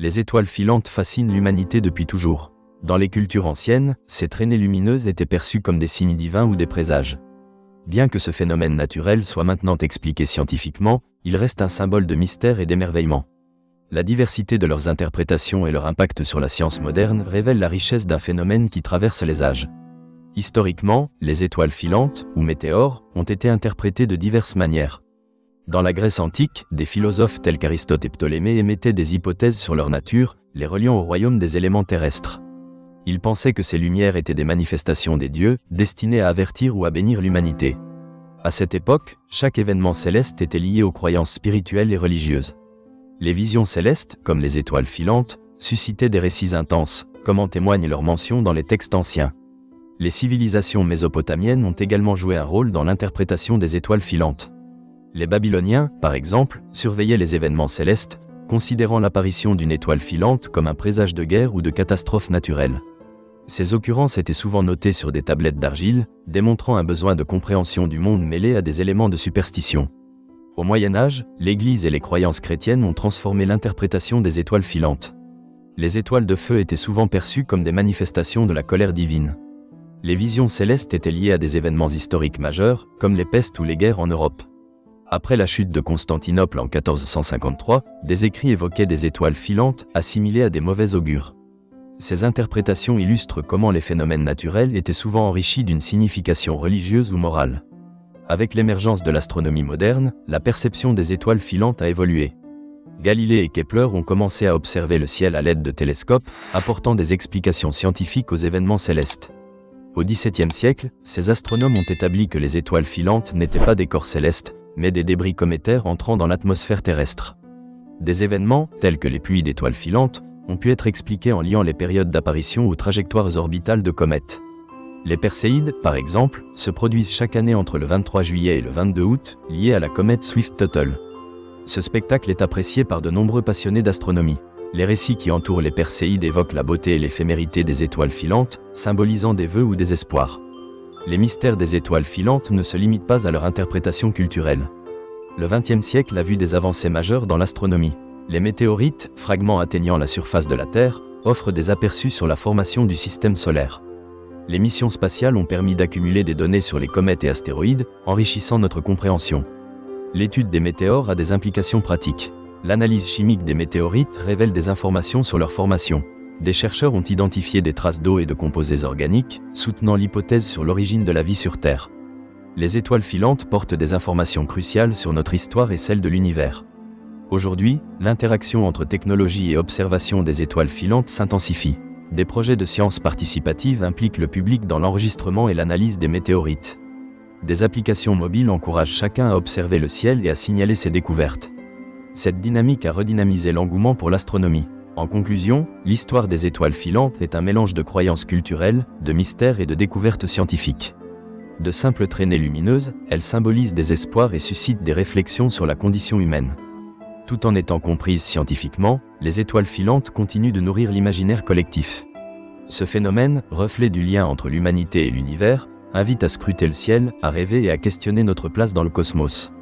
Les étoiles filantes fascinent l'humanité depuis toujours. Dans les cultures anciennes, ces traînées lumineuses étaient perçues comme des signes divins ou des présages. Bien que ce phénomène naturel soit maintenant expliqué scientifiquement, il reste un symbole de mystère et d'émerveillement. La diversité de leurs interprétations et leur impact sur la science moderne révèlent la richesse d'un phénomène qui traverse les âges. Historiquement, les étoiles filantes, ou météores, ont été interprétées de diverses manières. Dans la Grèce antique, des philosophes tels qu'Aristote et Ptolémée émettaient des hypothèses sur leur nature, les reliant au royaume des éléments terrestres. Ils pensaient que ces lumières étaient des manifestations des dieux, destinées à avertir ou à bénir l'humanité. À cette époque, chaque événement céleste était lié aux croyances spirituelles et religieuses. Les visions célestes, comme les étoiles filantes, suscitaient des récits intenses, comme en témoignent leurs mentions dans les textes anciens. Les civilisations mésopotamiennes ont également joué un rôle dans l'interprétation des étoiles filantes. Les Babyloniens, par exemple, surveillaient les événements célestes, considérant l'apparition d'une étoile filante comme un présage de guerre ou de catastrophe naturelle. Ces occurrences étaient souvent notées sur des tablettes d'argile, démontrant un besoin de compréhension du monde mêlé à des éléments de superstition. Au Moyen Âge, l'Église et les croyances chrétiennes ont transformé l'interprétation des étoiles filantes. Les étoiles de feu étaient souvent perçues comme des manifestations de la colère divine. Les visions célestes étaient liées à des événements historiques majeurs, comme les pestes ou les guerres en Europe. Après la chute de Constantinople en 1453, des écrits évoquaient des étoiles filantes, assimilées à des mauvais augures. Ces interprétations illustrent comment les phénomènes naturels étaient souvent enrichis d'une signification religieuse ou morale. Avec l'émergence de l'astronomie moderne, la perception des étoiles filantes a évolué. Galilée et Kepler ont commencé à observer le ciel à l'aide de télescopes, apportant des explications scientifiques aux événements célestes. Au XVIIe siècle, ces astronomes ont établi que les étoiles filantes n'étaient pas des corps célestes, mais des débris cométaires entrant dans l'atmosphère terrestre. Des événements, tels que les pluies d'étoiles filantes, ont pu être expliqués en liant les périodes d'apparition ou trajectoires orbitales de comètes. Les Perséides, par exemple, se produisent chaque année entre le 23 juillet et le 22 août, liés à la comète Swift-Tuttle. Ce spectacle est apprécié par de nombreux passionnés d'astronomie. Les récits qui entourent les Perséides évoquent la beauté et l'éphémérité des étoiles filantes, symbolisant des vœux ou des espoirs. Les mystères des étoiles filantes ne se limitent pas à leur interprétation culturelle. Le XXe siècle a vu des avancées majeures dans l'astronomie. Les météorites, fragments atteignant la surface de la Terre, offrent des aperçus sur la formation du système solaire. Les missions spatiales ont permis d'accumuler des données sur les comètes et astéroïdes, enrichissant notre compréhension. L'étude des météores a des implications pratiques. L'analyse chimique des météorites révèle des informations sur leur formation. Des chercheurs ont identifié des traces d'eau et de composés organiques, soutenant l'hypothèse sur l'origine de la vie sur Terre. Les étoiles filantes portent des informations cruciales sur notre histoire et celle de l'univers. Aujourd'hui, l'interaction entre technologie et observation des étoiles filantes s'intensifie. Des projets de science participative impliquent le public dans l'enregistrement et l'analyse des météorites. Des applications mobiles encouragent chacun à observer le ciel et à signaler ses découvertes. Cette dynamique a redynamisé l'engouement pour l'astronomie. En conclusion, l'histoire des étoiles filantes est un mélange de croyances culturelles, de mystères et de découvertes scientifiques. De simples traînées lumineuses, elles symbolisent des espoirs et suscitent des réflexions sur la condition humaine. Tout en étant comprises scientifiquement, les étoiles filantes continuent de nourrir l'imaginaire collectif. Ce phénomène, reflet du lien entre l'humanité et l'univers, invite à scruter le ciel, à rêver et à questionner notre place dans le cosmos.